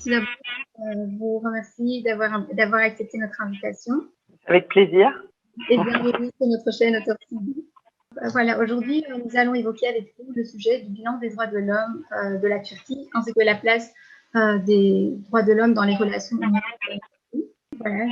tout d'abord vous remercier d'avoir accepté notre invitation. Avec plaisir. Et bienvenue sur notre chaîne Auteur TV. Voilà, aujourd'hui, nous allons évoquer avec vous le sujet du bilan des droits de l'homme de la Turquie, ainsi que la place des droits de l'homme dans les relations humaines. Voilà,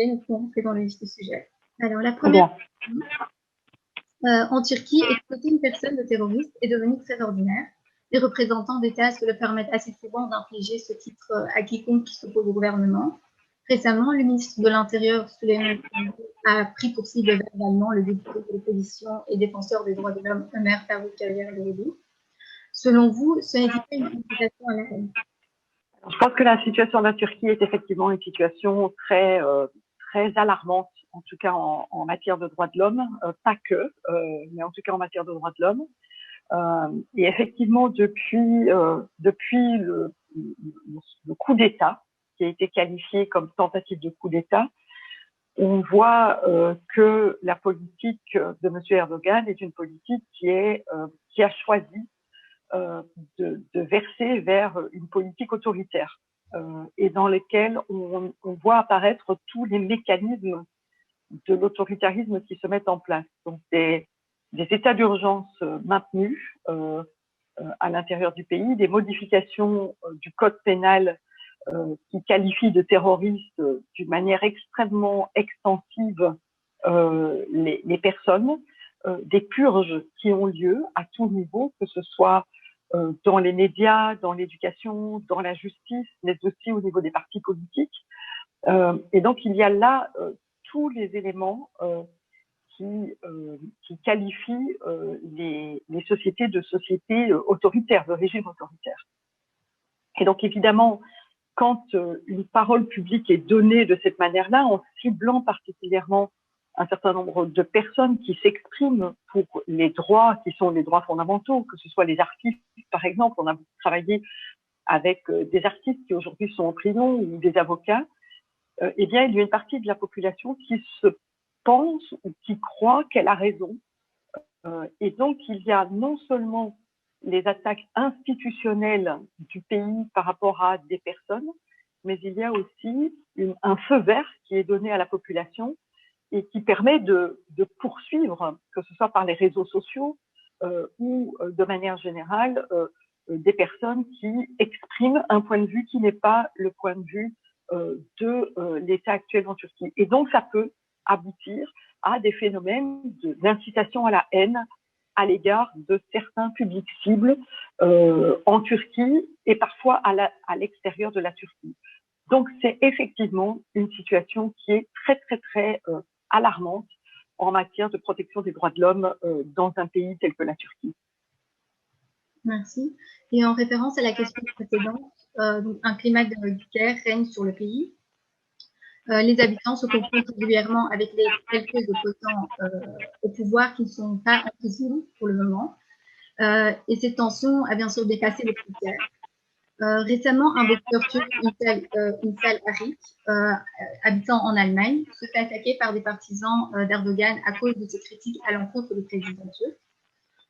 nous pouvons rentrer dans le vif du sujet. Alors, la première question, en Turquie, exploiter une personne de terroriste est devenu très ordinaire. Les représentants d'État se le permettent assez souvent d'infliger ce titre à quiconque qui s'oppose au gouvernement. Récemment, le ministre de l'Intérieur, Süleyman Soylu, a pris pour cible verbalement le député de l'opposition et défenseur des droits de l'homme Ömer Faruk Çağlayan. Selon vous, ce n'est pas une incitation à la haine? Je pense que la situation de la Turquie est effectivement une situation très alarmante, en tout cas en matière de droits de l'homme, pas que, mais en tout cas en matière de droits de l'homme. Et effectivement, depuis le coup d'État, qui a été qualifié comme tentative de coup d'État, on voit que la politique de M. Erdogan est une politique qui a choisi de verser vers une politique autoritaire et dans lesquelles on voit apparaître tous les mécanismes de l'autoritarisme qui se mettent en place. Donc des états d'urgence maintenus à l'intérieur du pays, des modifications du code pénal qui qualifie de terroristes d'une manière extrêmement extensive les personnes, des purges qui ont lieu à tout niveau, que ce soit dans les médias, dans l'éducation, dans la justice, mais aussi au niveau des partis politiques. Et donc il y a là tous les éléments qui qualifient les sociétés de sociétés autoritaires, de régimes autoritaires. Et donc évidemment, quand une parole publique est donnée de cette manière-là, en ciblant particulièrement un certain nombre de personnes qui s'expriment pour les droits qui sont les droits fondamentaux, que ce soit les artistes, par exemple, on a travaillé avec des artistes qui aujourd'hui sont en prison ou des avocats, eh bien, il y a une partie de la population qui se pense ou qui croit qu'elle a raison. Et donc, il y a non seulement les attaques institutionnelles du pays par rapport à des personnes, mais il y a aussi un feu vert qui est donné à la population et qui permet de poursuivre, que ce soit par les réseaux sociaux ou de manière générale, des personnes qui expriment un point de vue qui n'est pas le point de vue de l'état actuel en Turquie. Et donc, ça peut aboutir à des phénomènes d'incitation à la haine à l'égard de certains publics cibles en Turquie et parfois à l'extérieur de la Turquie. Donc, c'est effectivement une situation qui est très alarmante en matière de protection des droits de l'homme dans un pays tel que la Turquie. Merci. Et en référence à la question précédente, donc un climat de guerre règne sur le pays. Les habitants se confrontent régulièrement avec quelques opposants au pouvoir qui ne sont pas en prison pour le moment. Et cette tension a bien sûr dépassé les frontières. Récemment, un boxeur turc, Ünsal Arik, habitant en Allemagne, se fait attaquer par des partisans d'Erdogan à cause de ses critiques à l'encontre du président turc.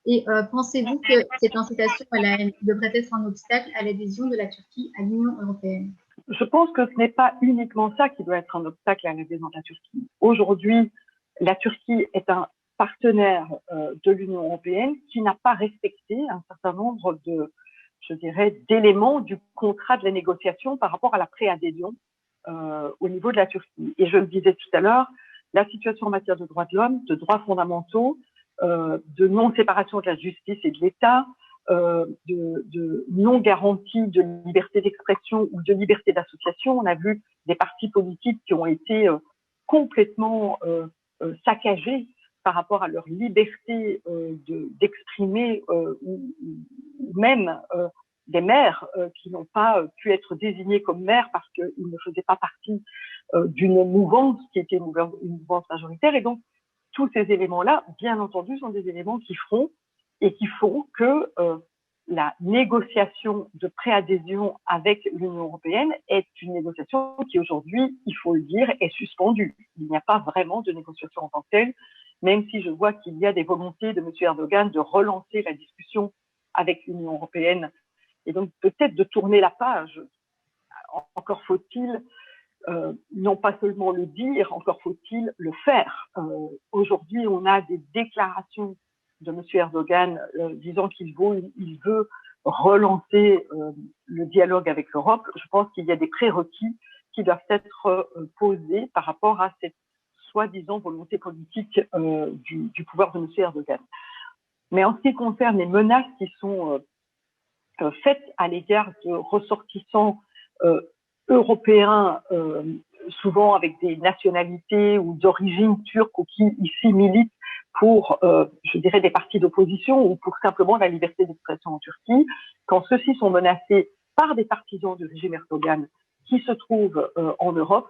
Et pensez-vous que cette incitation à la haine devrait être un obstacle à l'adhésion de la Turquie à l'Union européenne? Je pense que ce n'est pas uniquement ça qui doit être un obstacle à l'adhésion de la Turquie. Aujourd'hui, la Turquie est un partenaire de l'Union européenne qui n'a pas respecté un certain nombre d'éléments du contrat de la négociation par rapport à la préadhésion au niveau de la Turquie. Et je le disais tout à l'heure, la situation en matière de droits de l'homme, de droits fondamentaux, de non-séparation de la justice et de l'État, de non-garantie de liberté d'expression ou de liberté d'association. On a vu des partis politiques qui ont été complètement saccagés par rapport à leur liberté d'exprimer ou même des maires qui n'ont pas pu être désignés comme maires parce qu'ils ne faisaient pas partie d'une mouvance qui était une mouvance majoritaire. Et donc, tous ces éléments-là, bien entendu, sont des éléments qui font que la négociation de préadhésion avec l'Union européenne est une négociation qui aujourd'hui, il faut le dire, est suspendue. Il n'y a pas vraiment de négociation en tant que telle, même si je vois qu'il y a des volontés de M. Erdogan de relancer la discussion avec l'Union européenne et donc peut-être de tourner la page encore faut-il non pas seulement le dire, encore faut-il le faire. Aujourd'hui, on a des déclarations de M. Erdogan disant qu'il veut relancer le dialogue avec l'Europe. Je pense qu'il y a des prérequis qui doivent être posés par rapport à cette soi-disant volonté politique du pouvoir de M. Erdogan. Mais en ce qui concerne les menaces qui sont faites à l'égard de ressortissants européens, souvent avec des nationalités ou d'origine turque ou qui ici militent pour, je dirais, des partis d'opposition ou pour simplement la liberté d'expression en Turquie, quand ceux-ci sont menacés par des partisans du régime Erdogan qui se trouvent en Europe,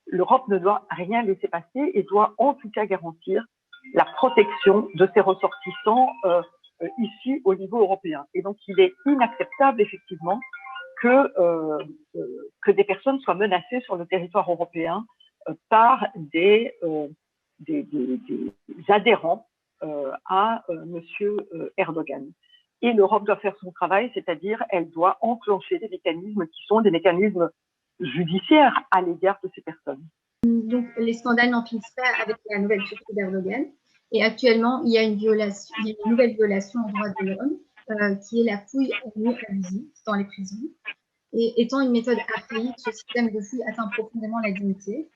l'Europe ne doit rien laisser passer et doit en tout cas garantir la protection de ses ressortissants ici au niveau européen. Et donc, il est inacceptable, effectivement, que des personnes soient menacées sur le territoire européen par des adhérents à M. Erdogan. Et l'Europe doit faire son travail, c'est-à-dire elle doit enclencher des mécanismes qui sont des mécanismes judiciaires à l'égard de ces personnes. Donc, les scandales n'en finissent pas avec la nouvelle Turquie d'Erdogan. Et actuellement, il y a une nouvelle violation aux droits de l'homme, qui est la fouille en nuit abusive dans les prisons. Et étant une méthode archaïque, ce système de fouille atteint profondément la dignité.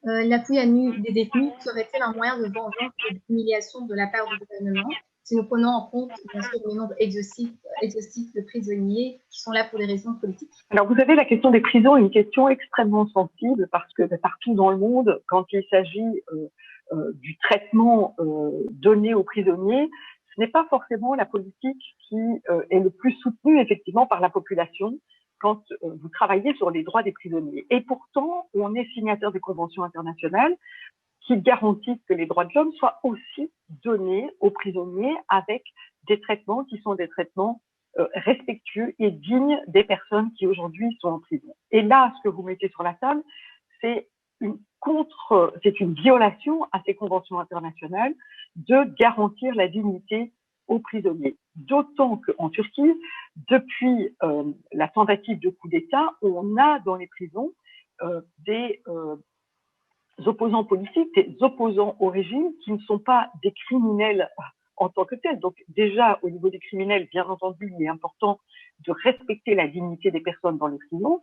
La fouille à nu des détenus serait-elle un moyen de vengeance et d'humiliation de la part du gouvernement, si nous prenons en compte, bien sûr, le nombre exhaustif de prisonniers qui sont là pour des raisons politiques? Alors, vous savez, la question des prisons est une question extrêmement sensible parce que partout dans le monde, quand il s'agit du traitement donné aux prisonniers, ce n'est pas forcément la politique qui est le plus soutenue, effectivement, par la population quand vous travaillez sur les droits des prisonniers. Et pourtant, on est signataire des conventions internationales qui garantissent que les droits de l'homme soient aussi donnés aux prisonniers avec des traitements qui sont des traitements respectueux et dignes des personnes qui aujourd'hui sont en prison. Et là, ce que vous mettez sur la table, c'est une violation à ces conventions internationales de garantir la dignité aux prisonniers. D'autant qu'en Turquie, depuis la tentative de coup d'État, on a dans les prisons des opposants politiques, des opposants au régime qui ne sont pas des criminels en tant que tels. Donc déjà, au niveau des criminels, bien entendu, il est important de respecter la dignité des personnes dans les prisons.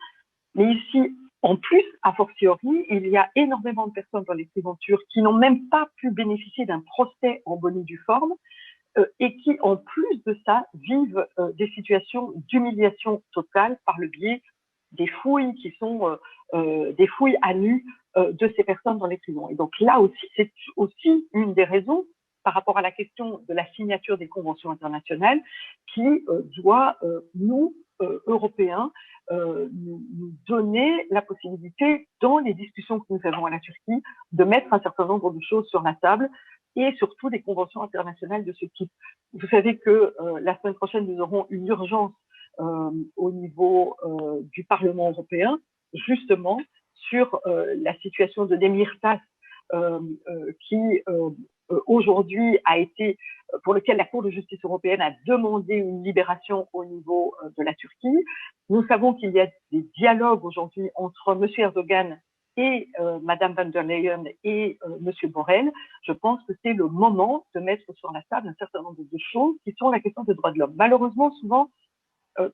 Mais ici, en plus, a fortiori, il y a énormément de personnes dans les prisons turques qui n'ont même pas pu bénéficier d'un procès en bonne et due forme et qui, en plus de ça, vivent des situations d'humiliation totale par le biais des fouilles qui sont des fouilles à nu de ces personnes dans les prisons. Et donc là aussi, c'est aussi une des raisons par rapport à la question de la signature des conventions internationales qui doit, nous, Européens, nous donner la possibilité, dans les discussions que nous avons à la Turquie, de mettre un certain nombre de choses sur la table et surtout des conventions internationales de ce type. Vous savez que la semaine prochaine, nous aurons une urgence au niveau du Parlement européen, justement sur la situation de Demirtas, qui aujourd'hui pour lequel la Cour de justice européenne a demandé une libération au niveau de la Turquie. Nous savons qu'il y a des dialogues aujourd'hui entre M. Erdogan et Mme van der Leyen et M. Borrell. Je pense que c'est le moment de mettre sur la table un certain nombre de choses qui sont la question des droits de l'homme. Malheureusement, souvent,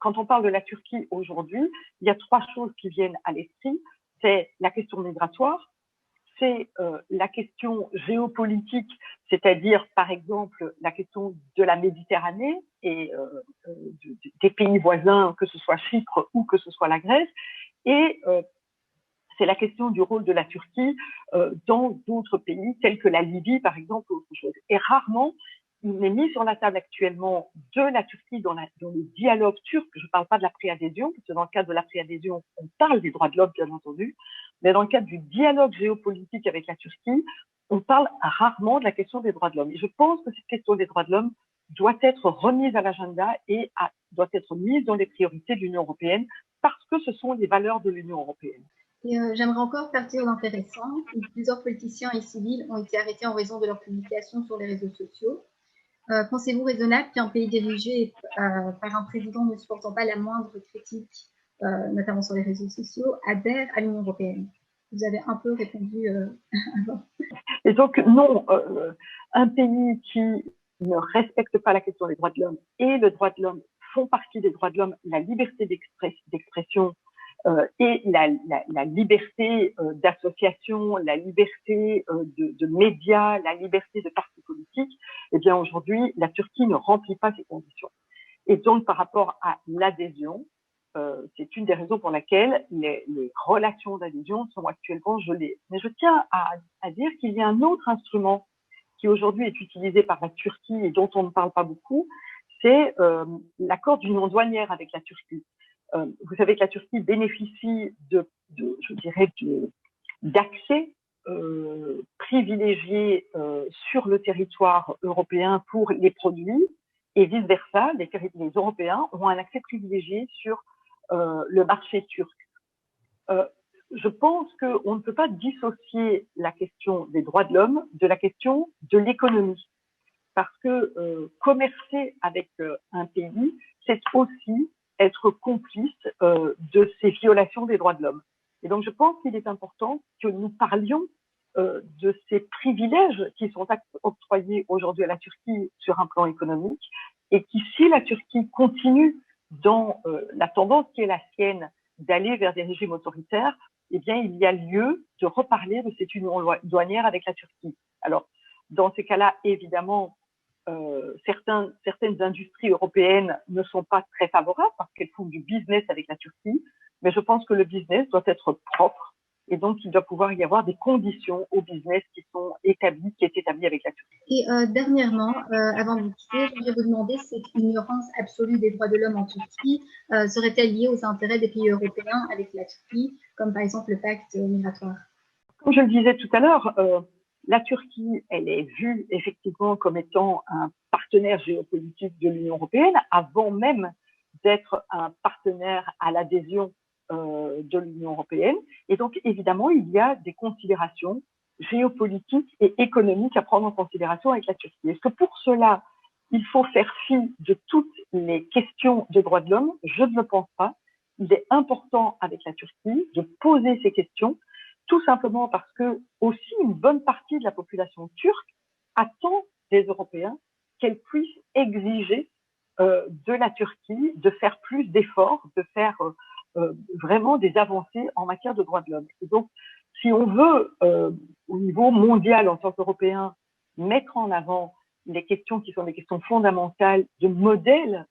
quand on parle de la Turquie aujourd'hui, il y a trois choses qui viennent à l'esprit. C'est la question migratoire, c'est la question géopolitique, c'est-à-dire par exemple la question de la Méditerranée et des pays voisins, que ce soit Chypre ou que ce soit la Grèce, et c'est la question du rôle de la Turquie dans d'autres pays tels que la Libye par exemple ou autre chose. Et rarement il n'est mis sur la table actuellement de la Turquie dans le dialogue turc. Je ne parle pas de la préadhésion, parce que dans le cadre de la préadhésion, on parle des droits de l'homme, bien entendu, mais dans le cadre du dialogue géopolitique avec la Turquie, on parle rarement de la question des droits de l'homme. Et je pense que cette question des droits de l'homme doit être remise à l'agenda et doit être mise dans les priorités de l'Union européenne, parce que ce sont les valeurs de l'Union européenne. Et j'aimerais encore partir d'intéressant. Plusieurs politiciens et civils ont été arrêtés en raison de leurs publications sur les réseaux sociaux. Pensez-vous raisonnable qu'un pays dirigé par un président ne supportant pas la moindre critique notamment sur les réseaux sociaux, adhèrent à l'Union européenne. Vous avez un peu répondu avant. Et donc, non, un pays qui ne respecte pas la question des droits de l'homme et le droit de l'homme font partie des droits de l'homme, la liberté d'expression et la liberté d'association, la liberté de médias, la liberté de partis politiques, eh bien aujourd'hui, la Turquie ne remplit pas ces conditions. Et donc, par rapport à l'adhésion, c'est une des raisons pour laquelle les relations d'adhésion sont actuellement gelées. Mais je tiens à dire qu'il y a un autre instrument qui aujourd'hui est utilisé par la Turquie et dont on ne parle pas beaucoup, c'est l'accord d'union douanière avec la Turquie. Vous savez que la Turquie bénéficie je dirais, d'accès privilégié sur le territoire européen pour les produits et vice-versa, les Européens ont un accès privilégié sur le marché turc. Je pense qu'on ne peut pas dissocier la question des droits de l'homme de la question de l'économie. Parce que commercer avec un pays, c'est aussi être complice de ces violations des droits de l'homme. Et donc, je pense qu'il est important que nous parlions de ces privilèges qui sont octroyés aujourd'hui à la Turquie sur un plan économique et qui, si la Turquie continue dans la tendance qui est la sienne d'aller vers des régimes autoritaires, eh bien, il y a lieu de reparler de cette union douanière avec la Turquie. Alors, dans ces cas-là, évidemment, certaines industries européennes ne sont pas très favorables parce qu'elles font du business avec la Turquie, mais je pense que le business doit être propre et donc il doit pouvoir y avoir des conditions au business qui est établi avec la Turquie. Et dernièrement, avant de vous quitter, j'aimerais vous demander si cette ignorance absolue des droits de l'homme en Turquie serait-elle liée aux intérêts des pays européens avec la Turquie, comme par exemple le pacte migratoire? Comme je le disais tout à l'heure, la Turquie, elle est vue effectivement comme étant un partenaire géopolitique de l'Union européenne avant même d'être un partenaire à l'adhésion de l'Union européenne. Et donc, évidemment, il y a des considérations géopolitiques et économiques à prendre en considération avec la Turquie. Est-ce que pour cela, il faut faire fi de toutes les questions de droits de l'homme? Je ne le pense pas. Il est important avec la Turquie de poser ces questions, tout simplement parce que aussi une bonne partie de la population turque attend des Européens qu'elle puisse exiger de la Turquie de faire plus d'efforts, de faire vraiment des avancées en matière de droits de l'homme. Et donc, si on veut, au niveau mondial, en tant qu'Européens, mettre en avant les questions qui sont des questions fondamentales de modèle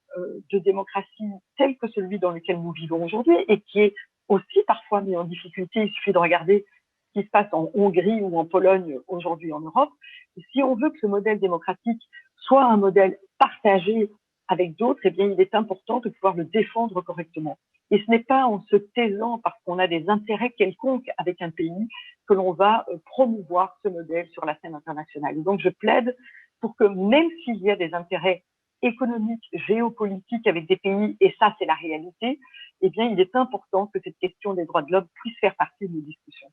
de démocratie tel que celui dans lequel nous vivons aujourd'hui et qui est aussi parfois mis en difficulté, il suffit de regarder ce qui se passe en Hongrie ou en Pologne aujourd'hui en Europe. Et si on veut que ce modèle démocratique soit un modèle partagé avec d'autres, eh bien, il est important de pouvoir le défendre correctement. Et ce n'est pas en se taisant parce qu'on a des intérêts quelconques avec un pays que l'on va promouvoir ce modèle sur la scène internationale. Et donc, je plaide pour que même s'il y a des intérêts économiques, géopolitiques avec des pays, et ça, c'est la réalité, eh bien, il est important que cette question des droits de l'homme puisse faire partie de nos discussions.